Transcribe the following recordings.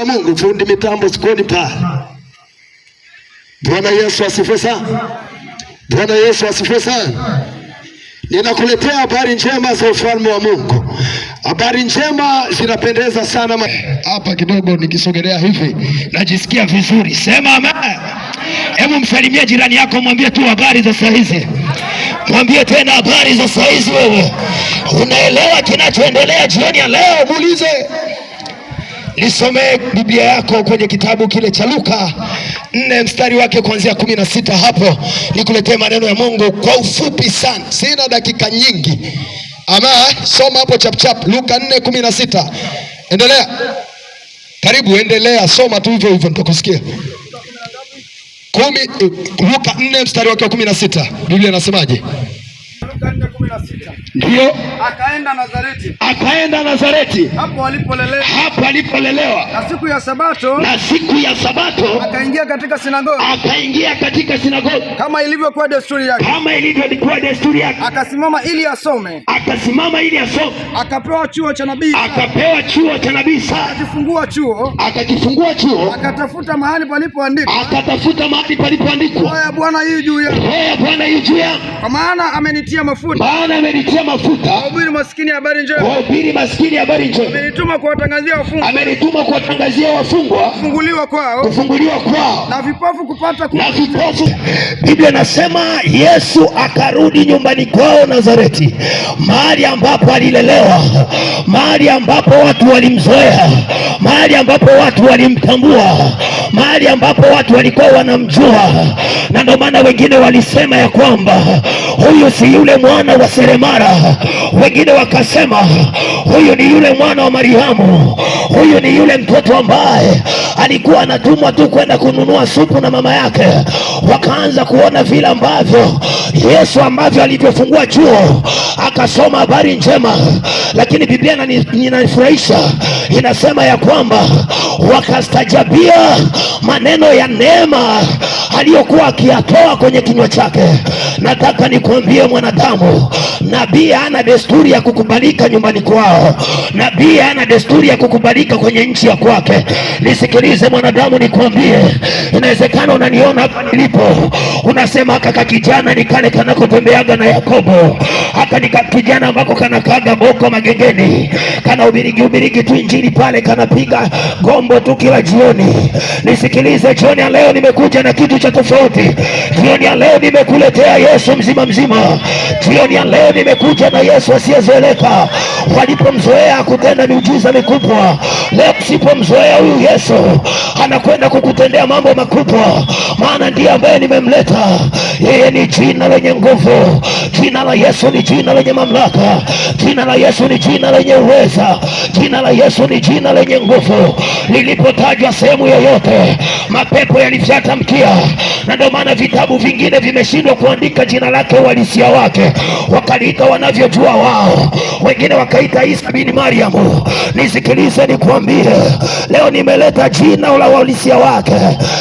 Mungu, fundi mitambo sikoni pale. Bwana Yesu asifiwe sana. Bwana Yesu asifiwe sana. Ninakuletea habari njema za ufalme wa Mungu. Habari njema zinapendeza sana. Hapa kidogo nikisogelea hivi najisikia vizuri. Sema amen. Hebu msalimie jirani yako, mwambie tu habari za saa hizi. Mwambie tena habari za saa hizi. Wewe unaelewa kinachoendelea jioni ya leo? Muulize. Nisomee Biblia yako kwenye kitabu kile cha Luka 4 mstari wake kuanzia 16. Hapo nikuletee maneno ya Mungu kwa ufupi sana, sina dakika nyingi. Ama soma hapo chap chap. Luka 4:16. Endelea. Karibu, endelea, soma tu hivyo hivyo nitakusikia. Luka 4 mstari wake 16. Biblia inasemaje? Luka 4:16. Ndio. Akaenda Nazareti. Hapo alipolelewa. Na siku ya Sabato. Akaingia katika sinagogi. Kama ilivyokuwa desturi yake. Akasimama ili asome. Akapewa chuo cha nabii. Akakifungua chuo. Akatafuta mahali palipoandikwa. Roho ya Bwana yu juu yangu. Kwa maana amenitia mafuta. Wahubiri maskini habari njema. Amenituma kuwatangazia wafungwa kufunguliwa kwao. Na vipofu kupata kuona. Biblia nasema Yesu akarudi nyumbani kwao Nazareti, mahali ambapo alilelewa, mahali ambapo watu walimzoea, mahali ambapo watu walimtambua, mahali ambapo watu walikuwa wanamjua. Na ndio maana wengine walisema ya kwamba huyu si yule mwana wa seremala. Wengine wakasema huyu ni yule mwana wa Mariamu. Huyu ni yule mtoto ambaye alikuwa anatumwa tu kwenda kununua supu na mama yake. Wakaanza kuona vile ambavyo Yesu ambavyo alivyofungua chuo akasoma habari njema. Lakini Biblia inanifurahisha, inasema ya kwamba wakastajabia maneno ya neema aliyokuwa akiyatoa kwenye kinywa chake. Nataka nikwambie mwanadamu, nabii hana desturi ya kukubalika nyumbani kwao. Nabii hana desturi ya kukubalika kwenye nchi ya kwake. Nisikilize mwanadamu, nikwambie, inawezekana unaniona hapa nilipo, unasema kaka kijana ni kale kanakotembeaga na Yakobo. Haka ni kijana ambako kanakaga boko magengeni, kana ubirigi tu injili pale, kanapiga gombo tu kila jioni. Nisikilize, jioni ya leo nimekuja na kitu cha tofauti. Jioni ya leo nimekuletea Yesu mzima. Jioni ya leo nimekuja na Yesu asiyezoeleka. Walipomzoea kutenda miujiza mikubwa, leo usipomzoea huyu Yesu anakwenda kukutendea mambo makubwa, maana ndiye ambaye nimemleta. Yeye ni jina lenye nguvu. Jina la Yesu ni jina lenye mamlaka. Jina la Yesu ni jina lenye uweza. Jina la Yesu ni jina lenye nguvu. Lilipotajwa sehemu yoyote, mapepo yalifyata mkia. Na ndio maana vitabu vingine vimeshindwa kuandika jina lake uhalisia wake, wakaliita wanavyojua wao. Wengine wakaita Isa bin Mariamu. Nisikilize nikwambie, leo nimeleta jina la uhalisia wake,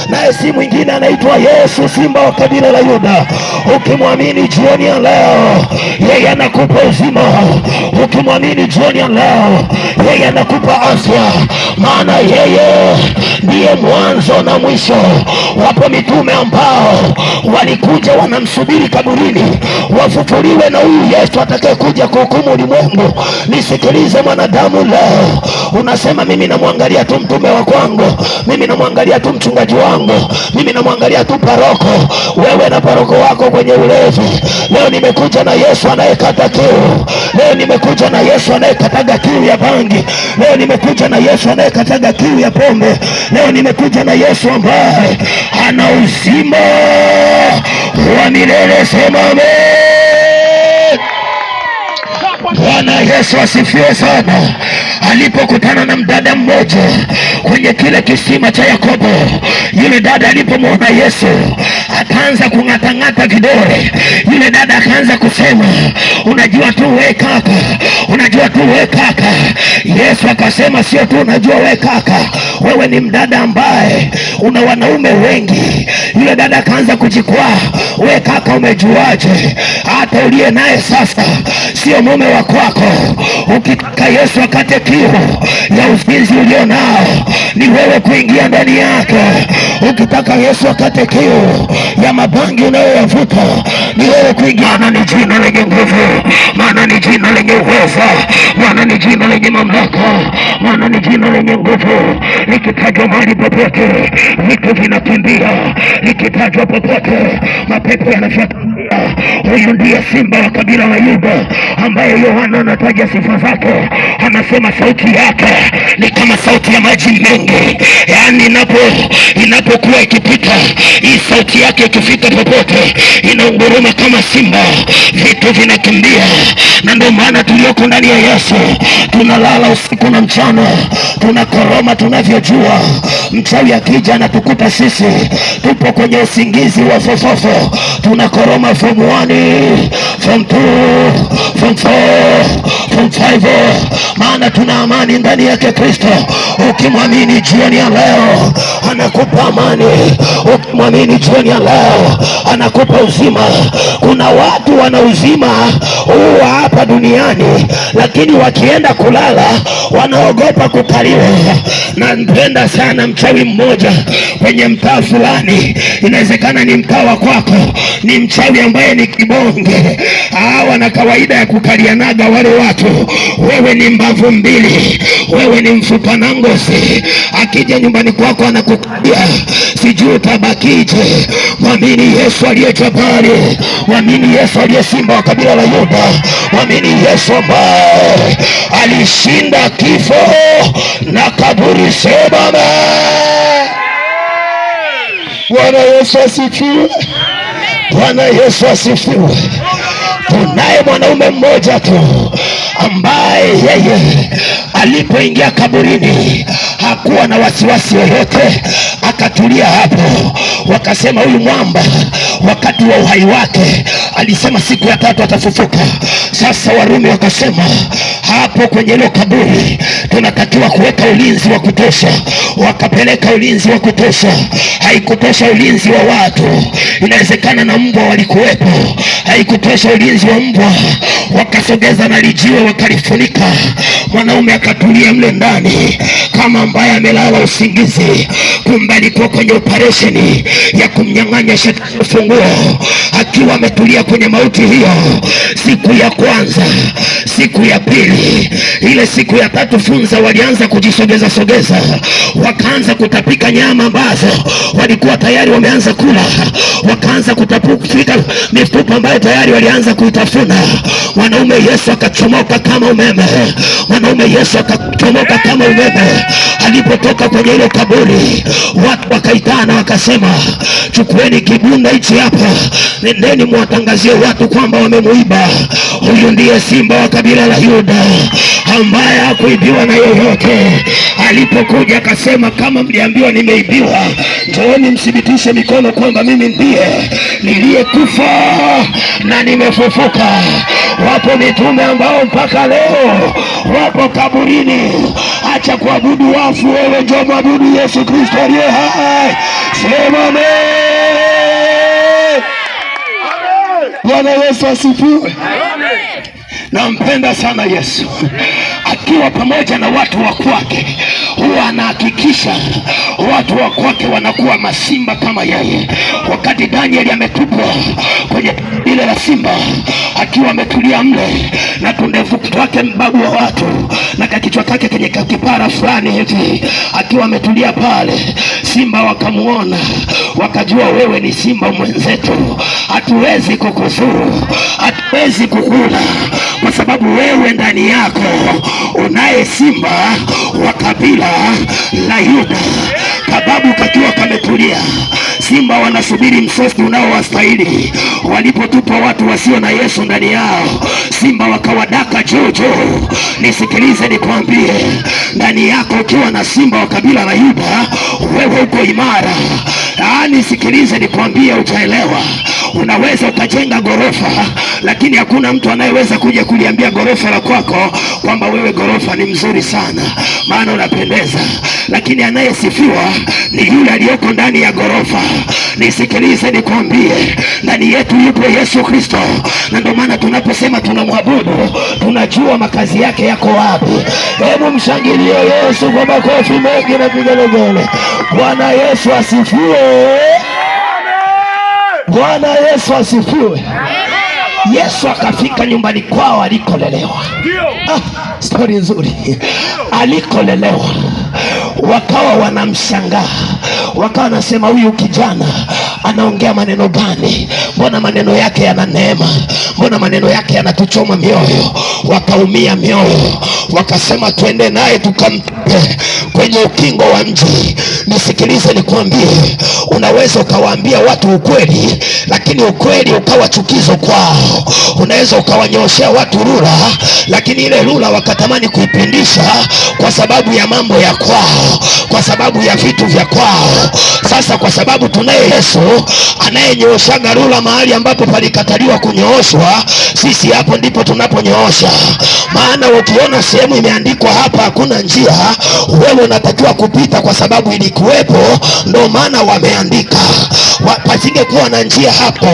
naye si mwingine, anaitwa Yesu, simba wa kabila la Yuda. Ukimwamini jioni ya leo, yeye anakupa uzima. Ukimwamini jioni ya leo, yeye anakupa afya, maana yeye ndiye mwanzo na mwisho. Wapo mitume ambao walikuja wanamsubiri kaburini wafufuliwe na huyu Yesu atakayekuja kuhukumu ulimwengu. Nisikilize mwanadamu, leo unasema mimi namwangalia tu mtume wa kwangu, mimi namwangalia tu mchungaji wangu, mimi namwangalia tu paroko. Wewe na paroko wako kwenye ulevi. Leo nimekuja na Yesu anayekata kiu. Leo nimekuja na Yesu anayekataga kiu ya bangi. Leo nimekuja na Yesu anayekataga kiu ya pombe. Leo nimekuja na Yesu ambaye ana uzima wa milele. Sema amen. Bwana Yesu asifiwe sana. Alipokutana na mdada mmoja kwenye kile kisima cha Yakobo, yule dada alipomwona Yesu akaanza kung'atang'ata vidole. Yule dada akaanza kusema, unajua tu we kaka. Yesu akasema, sio tu unajua we kaka, wewe ni mdada ambaye una wanaume wengi. Yule dada akaanza kujikwaa, we kaka, umejuaje? Hata uliye naye sasa sio mume wa kwako. Ukitaka Yesu akate kiu ya uzinzi ulio nao, ni wewe kuingia ndani yake. Ukitaka Yesu akate kiu ya mabangi unayoyavuta, ni wewe kuingia. Maana ni jina lenye nguvu, maana ni jina lenye uweza, maana ni jina lenye mamlaka, maana ni jina lenye nguvu. Likitajwa mahali popote vitu vinakimbia, likitajwa popote mapepo yanafuata. Huyu ndiye simba wa kabila la Yuda ambaye Yohana anataja sifa zake. Anasema sauti yake ni kama sauti ya maji mengi. Yaani inapokuwa ikipita hii sauti yake, ikifika popote inaunguruma kama simba, vitu vinakimbia. Na ndio maana tulioko ndani ya Yesu tunalala usiku na mchana, tunakoroma tunavyojua. Mchawi akija anatukuta sisi tupo kwenye usingizi wa fofofo, tunakoroma form 1, form 2, form 4, form 5, maana tuna amani ndani yake Kristo. Ukimwamini jioni ya leo anakupa amani, ukimwamini jioni ya leo anakupa uzima. Kuna watu wana uzima huu hapa duniani, lakini wakienda kulala wanaogopa kukaliwa. Na mpenda sana mchawi mmoja kwenye mtaa fulani, inawezekana ni mtaa wa kwako, ni mchawi ambaye ni kibonge. Wana kawaida ya kukalianaga wale watu. Wewe ni mbavu mbili, wewe ni mfupa na ngozi. Akija nyumbani kwako anakukalia, sijui utabakije. Mwamini Yesu aliye jabari, mwamini Yesu aliye simba wa kabila la Yuda, mwamini Yesu ambaye alishinda kifo na kaburi. Sema amen. Bwana Yesu asifiwe. Bwana Yesu asifiwe. Tunaye mwanaume mmoja tu ambaye yeye alipoingia kaburini hakuwa na wasiwasi yoyote, akatulia hapo. Wakasema huyu mwamba wakati wa uhai wake alisema siku ya 3 atafufuka. Sasa Warumi wakasema hapo kwenye ile kaburi tunatakiwa kuweka ulinzi wa kutosha. Wakapeleka ulinzi wa kutosha. Haikutosha ulinzi wa watu, inawezekana na mbwa walikuwepo. Haikutosha ulinzi wa mbwa, wakasogeza na lijiwe wakalifunika. Mwanaume akatulia mle ndani kama ambaye amelala usingizi. Kumbe alikuwa kwenye operesheni ya kumnyang'anya shetani ufunguo, akiwa ametulia kwenye mauti hiyo. Siku ya kwanza, siku ya pili, ile siku ya 3 funza walianza kujisogeza sogeza, wakaanza kutapika nyama ambazo walikuwa tayari wameanza kula, wakaanza kutapika mifupa ambayo tayari walianza kuitafuna. Mwanaume Yesu akachomoka kama umeme, mwanaume Yesu akachomoka kama umeme. Alipotoka kwenye ile kaburi, watu wakaitana wakasema, chukueni kibunda hichi hapa, nendeni muwatangazie watu kwamba wamemuiba. Huyu ndiye simba wa kabila la Yuda ambaye hakuibiwa na yoyote. Alipokuja akasema, kama mliambiwa nimeibiwa, njooni mthibitishe mikono kwamba mimi ndiye niliyekufa na nimefufuka. Wapo mitume ambao mpaka leo wapo kaburini. Acha kuabudu wafu, wewe njoo mwabudu Yesu Kristo aliye hai. Sema amen. Bwana Yesu asifiwe. Nampenda sana Yesu. Akiwa pamoja na watu wa kwake, huwa anahakikisha watu wa kwake wanakuwa masimba kama yeye. Wakati Danieli ametupwa kwenye ile la simba, akiwa ametulia mle na tundevu kwake mbabu wa watu na kichwa chake kwenye kipara fulani hivi, akiwa ametulia pale, simba wakamuona, wakajua wewe ni simba mwenzetu, hatuwezi kukuzuru, hatuwezi kukula, kwa sababu wewe ndani yako unaye simba wa kabila la Yuda. Kababu kakiwa kametulia, simba wanasubiri msosi unaowastahili. Walipotupwa watu wasio na Yesu ndani yao, simba wakawadaka juu. Nisikilize nikwambie, ndani yako ukiwa na simba wa kabila la Yuda, wewe uko imara. Nisikilize nikwambie, utaelewa. Unaweza ukajenga gorofa, lakini hakuna mtu anayeweza kuja kuliambia gorofa la kwako kwamba wewe gorofa ni mzuri sana, maana unapendeza. Lakini anayesifiwa ni yule aliyoko ndani ya gorofa. Nisikilize nikwambie, ndani yetu yupo Yesu Kristo, na ndio maana tunaposema tunamwabudu tunajua makazi yake yako wapi. Hebu mshangilie Yesu kwa makofi mengi na vigelegele. Bwana Yesu asifiwe. Bwana Yesu asifiwe. Yesu akafika nyumbani kwao alikolelewa. Stori nzuri. Alikolelewa. Wakawa wanamshangaa, wakawa wanasema huyu kijana anaongea maneno gani? Mbona maneno yake yana neema? Mbona maneno yake yanatuchoma mioyo? Wakaumia mioyo, wakasema twende naye tukamtupe kwenye ukingo wa mji. Nisikilize nikwambie, unaweza ukawaambia watu ukweli, lakini ukweli ukawa chukizo kwao. Unaweza ukawanyoshea watu rula, lakini ile rula wakatamani kuipindisha kwa sababu ya mambo ya kwao, kwa sababu ya vitu vya kwao. Sasa kwa sababu tunaye Yesu anayenyoshaga rula mahali ambapo palikataliwa kunyooshwa, sisi hapo ndipo tunaponyoosha. Maana ukiona sehemu imeandikwa hapa hakuna njia, wewe unatakiwa kupita kwa sababu ilikuwepo, ndio maana wameandika. Pasingekuwa na njia hapo,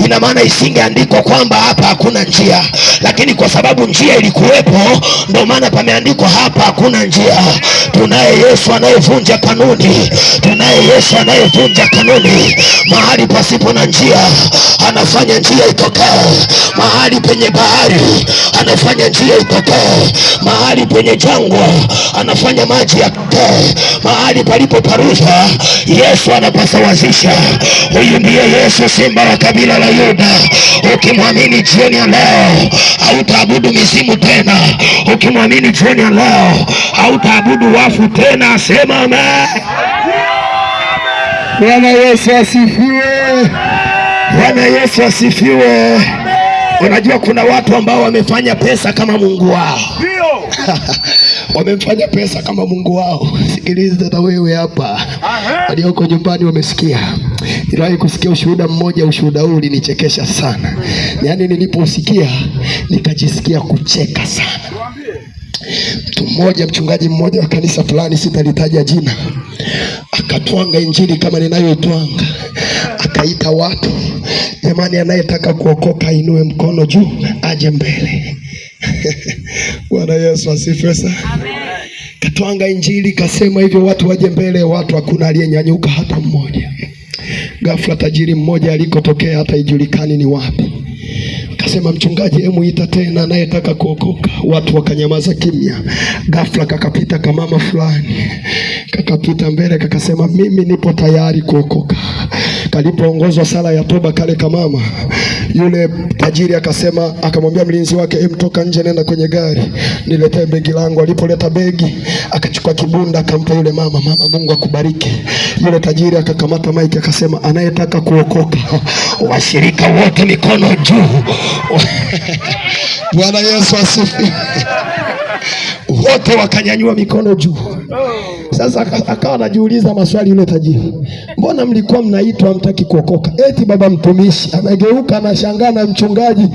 ina maana isingeandikwa kwamba hapa hakuna njia, lakini kwa sababu njia ilikuwepo, ndio maana pameandikwa hapa hakuna njia. Tunaye Yesu anayevunja kanuni, tunaye Yesu anayevunja kanuni. Mahali pasipo na njia anafanya njia itokee, mahali penye bahari anafanya njia itokee, mahali penye jangwa anafanya maji yatokee, mahali palipo paruza Yesu anapasawazisha. Huyu ndiye Yesu, simba wa kabila la Yuda. Ukimwamini jioni ya leo hautaabudu mizimu tena. Ukimwamini jioni ya leo hautaabudu wafu tena. Sema amen. Bwana Yesu asifiwe. Bwana Yesu asifiwe. Unajua kuna watu ambao wamefanya pesa kama Mungu wao. Wamemfanya pesa kama Mungu wao. Sikiliza na wewe hapa, walioko nyumbani wamesikia. Niliwahi kusikia ushuhuda mmoja. Ushuhuda huu ulinichekesha sana. Yaani niliposikia nikajisikia kucheka sana. Mtu mmoja, mchungaji mmoja wa kanisa fulani, sitalitaja jina, akatwanga injili kama ninayoitwanga. Akaita watu, jamani, anayetaka kuokoka inue mkono juu aje mbele. Bwana Yesu asifiwe sana. Katwanga injili, kasema hivyo watu waje mbele. Watu hakuna aliyenyanyuka hata mmoja. Ghafla tajiri mmoja alikotokea hata ijulikani ni wapi, akasema, mchungaji, hebu ita tena anayetaka kuokoka. Watu wakanyamaza kimya. Ghafla kakapita kamama fulani, kakapita mbele, kakasema, mimi nipo tayari kuokoka. Kalipoongozwa sala ya toba kale kamama, yule tajiri akasema, akamwambia mlinzi wake, toka nje, nenda kwenye gari niletee begi langu. Alipoleta begi, akachukua kibunda akampa yule mama. Mama, Mungu akubariki. Yule tajiri akakamata maiki akasema, anayetaka kuokoka, washirika wote mikono juu. Bwana Yesu asifiwe. Wote wakanyanyua mikono juu. Sasa akawa anajiuliza maswali yule tajiri, mbona mlikuwa mnaitwa hamtaki kuokoka? Eti baba mtumishi. Anageuka anashangaa na mchungaji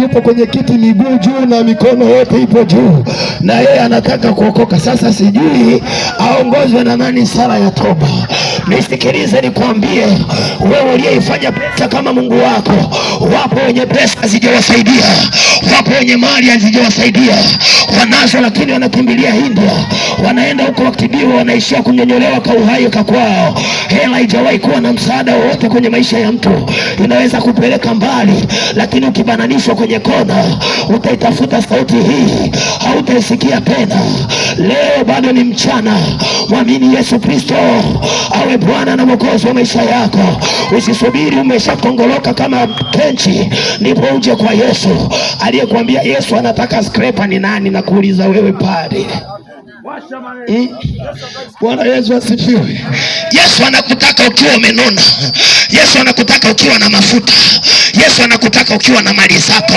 yupo kwenye kiti, miguu juu na mikono yote ipo juu, na yeye anataka kuokoka. Sasa sijui aongozwe na nani sala ya toba. Nisikilize nikwambie, wewe uliyeifanya pesa kama Mungu wako, wapo wenye pesa hazijawasaidia, wapo wenye mali hazijawasaidia, wanazo lakini wanakimbilia India, wanaenda huko wakitibiwa, wanaishia kunyonyolewa kwa uhai kwao. Hela haijawahi kuwa na msaada wowote kwenye maisha ya mtu. Inaweza kupeleka mbali, lakini ukibananishwa kwenye kona, utaitafuta sauti hii, hautaisikia tena. Leo bado ni mchana. Mwamini Yesu Kristo awe Bwana na Mwokozi wa maisha yako. Usisubiri umeshakongoloka kama kenchi ndipo uje kwa Yesu. Aliyekwambia Yesu anataka scraper ni nani? Na kuuliza wewe pale. Bwana Yesu asifiwe. Yesu anakutaka ukiwa umenona. Yesu anakutaka ukiwa na mafuta. Yesu anakutaka ukiwa na mali zako.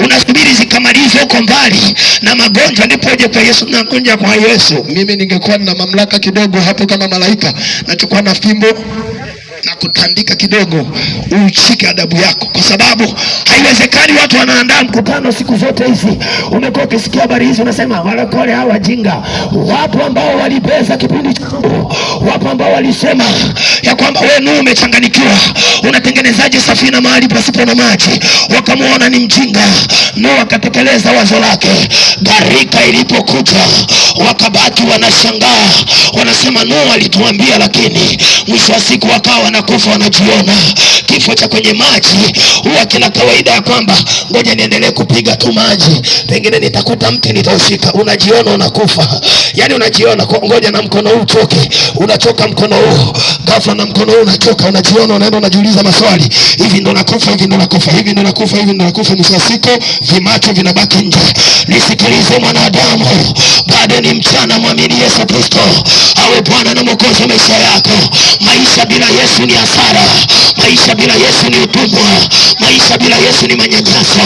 Unasubiri zikamalize huko mbali na magonjwa ndipo uje kwa Yesu. Nakuja kwa Yesu. Mimi ningekuwa na mamlaka kidogo hapo kama malaika, nachukua na fimbo na kutandika kidogo, ushike adabu yako, kwa sababu haiwezekani watu wanaandaa mkutano siku zote hizi. Umekuwa ukisikia habari hizi, unasema walokole hawa wajinga. Wapo ambao walibeza kipindi, wapo ambao walisema ya kwamba wewe Nuhu umechanganyikiwa, unatengenezaje safina mahali pasipo na maji? Wakamuona ni mjinga. Nuhu akatekeleza wazo lake. Gharika ilipokuja, wakabaki wanashangaa, wanasema Nuhu alituambia, lakini mwisho wa siku wakawa wanakufa wanajiona. Kifo cha kwenye maji huwa kina kawaida ya kwamba ngoja niendelee kupiga tu maji, pengine nitakuta mti nitaushika. Unajiona unakufa, yani unajiona ngoja na mkono huu uchoke, unachoka mkono huu, ghafla na mkono huu unachoka, unajiona unaenda unajiuliza maswali, hivi ndo nakufa, hivi ndo nakufa, hivi ndo nakufa, hivi ndo nakufa. Mwisho wa siku vimacho vinabaki nje. Nisikilize mwanadamu, bado ni mchana, mwamini Yesu Kristo awe Bwana na Mwokozi wa maisha yako. Maisha bila Yesu ni hasara. Maisha bila Yesu ni utumwa. Maisha bila Yesu ni manyanyaso.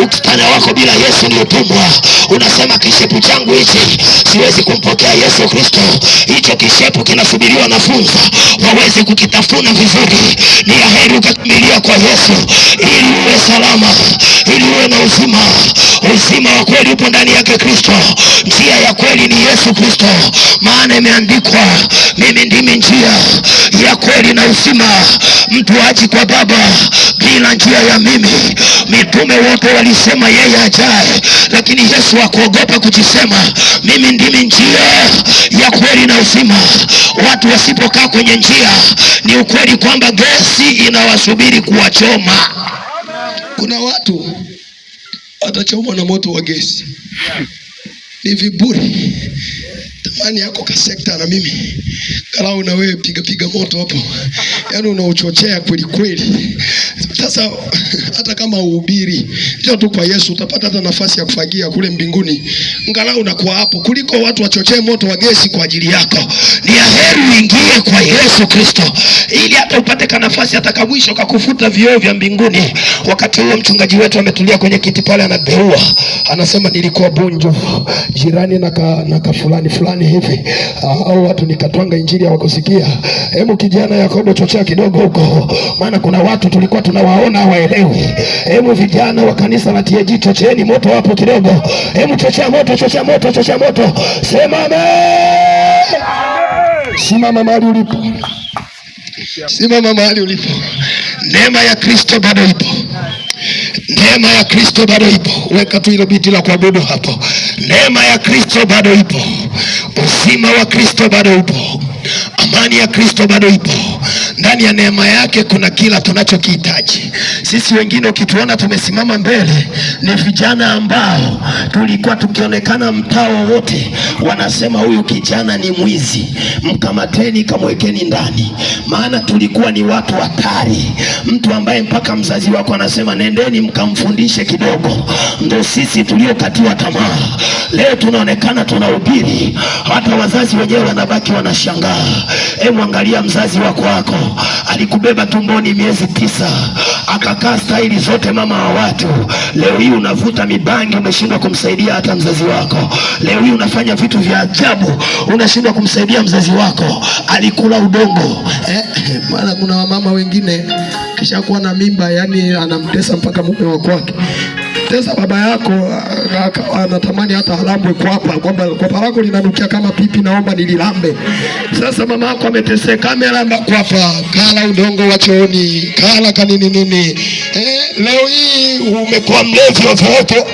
Ukutana wako bila Yesu ni utumwa. Unasema kishepu changu hichi siwezi kumpokea Yesu Kristo. Hicho kishepu kinasubiriwa na funza waweze kukitafuna vizuri. Ni heri ukakimilia kwa Yesu ili uwe salama, ili uwe na uzima. Uzima wa kweli upo ndani yake Kristo. Njia ya kweli ni Yesu Kristo, maana imeandikwa, mimi ndimi njia ya kweli na uzima, mtu haji kwa Baba bila njia ya mimi. Mitume wote walisema yeye ajaye, lakini Yesu hakuogopa kujisema, mimi ndimi njia ya kweli na uzima. Watu wasipokaa kwenye njia, ni ukweli kwamba gesi inawasubiri kuwachoma. Kuna watu watachomwa na moto wa gesi. Ni viburi. Tamani yako ka sekta na mimi kalau na wewe piga moto hapo, yaani unauchochea kweli kweli. Sasa hata kama uhubiri njoo tu kwa Yesu, utapata hata nafasi ya kufagia kule mbinguni, ngalau unakuwa hapo, kuliko watu wachochee moto wa gesi kwa ajili yako. Ni heri uingie kwa Yesu Kristo ili hata upate ka nafasi hata ka mwisho kakufuta vioo vya mbinguni. Wakati huo mchungaji wetu ametulia kwenye kiti pale, anabeua, anasema nilikuwa Bunju jirani na fulani hivi, au watu nikatwanga injili hawakusikia. Hebu kijana Yakobo chochea kidogo huko, maana kuna watu tulikuwa tunawaona hawaelewi. Hebu vijana wa kanisa la TAG chocheeni moto hapo kidogo. Hebu chochea moto, chochea moto, chochea moto. Sema amen. Simama mahali ulipo. Simama mahali ulipo. Neema ya Kristo bado ipo. Neema ya Kristo bado ipo. Weka tu hilo biti la kuabudu hapo. Neema ya Kristo bado ipo. Uzima wa Kristo bado upo. Amani ya Kristo bado ipo. Ndani ya neema yake kuna kila tunachokihitaji. Sisi wengine ukituona tumesimama mbele, ni vijana ambao tulikuwa tukionekana mtaa wote wanasema huyu kijana ni mwizi, mkamateni kamwekeni ndani. Maana tulikuwa ni watu hatari, mtu ambaye mpaka mzazi wako anasema nendeni mkamfundishe kidogo. Ndio sisi tuliokatiwa tamaa. Leo tunaonekana tunahubiri, hata wazazi wenyewe wanabaki wanashangaa. Hebu angalia mzazi wako alikubeba tumboni miezi 9, akakaa staili zote mama wa watu. Leo hii unavuta mibangi, umeshindwa kumsaidia hata mzazi wako. Leo hii unafanya vitu vya ajabu, unashindwa kumsaidia mzazi wako. Alikula udongo. Maana kuna wamama wengine kisha kuwa na mimba, yani anamtesa mpaka mume wa kwake. Tesa baba yako anatamani hata alambwe kwapa, kwamba kwapa lako linanukia kama pipi, naomba nililambe. Sasa mama yako ameteseka, amelamba kwapa, kala udongo wa chooni, kala kanini nini. Leo hii umekuwa mlevi ovyo.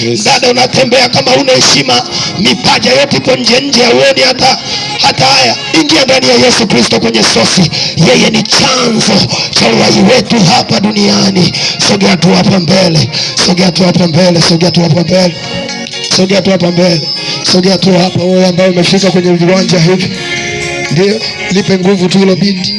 Yes. Dada unatembea kama una heshima, mipaja yote ipo nje, huoni hata haya. Ingia ndani ya Yesu Kristo kwenye sosi. Yeye ni chanzo cha uhai wetu hapa duniani. Sogea tu hapa mbele. Sogea tu hapa mbele. Sogea tu hapa mbele. Sogea tu hapa mbele. Sogea tu hapa, wewe ambaye umefika kwenye viwanja hivi. Ndio, lipe nguvu tu hilo binti.